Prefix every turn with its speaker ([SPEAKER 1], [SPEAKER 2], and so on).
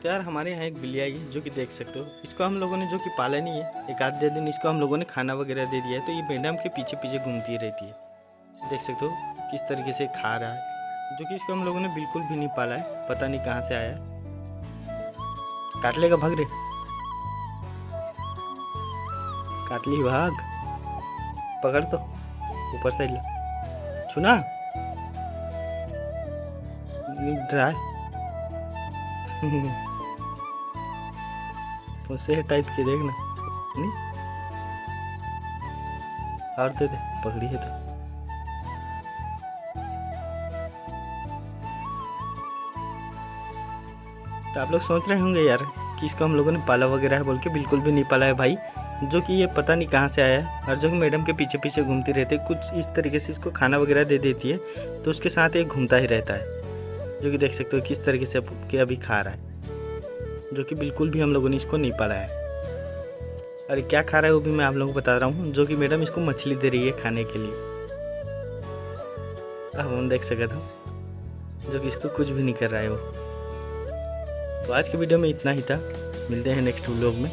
[SPEAKER 1] तो यार हमारे यहाँ एक बिल्ली आई है जो कि देख सकते हो। इसको हम लोगों ने जो कि पाला नहीं है, एक आध दिन इसको हम लोगों ने खाना वगैरह दे दिया है, तो ये मैडम के पीछे पीछे घूमती रहती है। देख सकते हो किस तरीके से खा रहा है, जो कि इसको हम लोगों ने बिल्कुल भी नहीं पाला है, पता नहीं कहाँ से आया है। काट लेगा, भाग रे, काट ली, भाग, पकड़ तो, ऊपर से ला, छूना ड्राई उससे टाइप के देखना नहीं, और दे दे, पकड़ी है तो। आप लोग सोच रहे होंगे यार कि इसको हम लोगों ने पाला वगैरह है बोल के, बिल्कुल भी नहीं पाला है भाई। जो कि ये पता नहीं कहाँ से आया है, और जो कि मैडम के पीछे पीछे घूमती रहती है, कुछ इस तरीके से इसको खाना वगैरह दे देती है तो उसके साथ ये घूमता ही रहता है। जो कि देख सकते हो किस तरीके से के अभी खा रहा है, जो कि बिल्कुल भी हम लोगों ने इसको नहीं पाला है। अरे क्या खा रहा है वो भी मैं आप लोगों को बता रहा हूँ। जो कि मैडम इसको मछली दे रही है खाने के लिए, अब हम देख सकते हो, जो कि इसको कुछ भी नहीं कर रहा है वो। तो आज के वीडियो में इतना ही था, मिलते हैं नेक्स्ट व्लॉग में।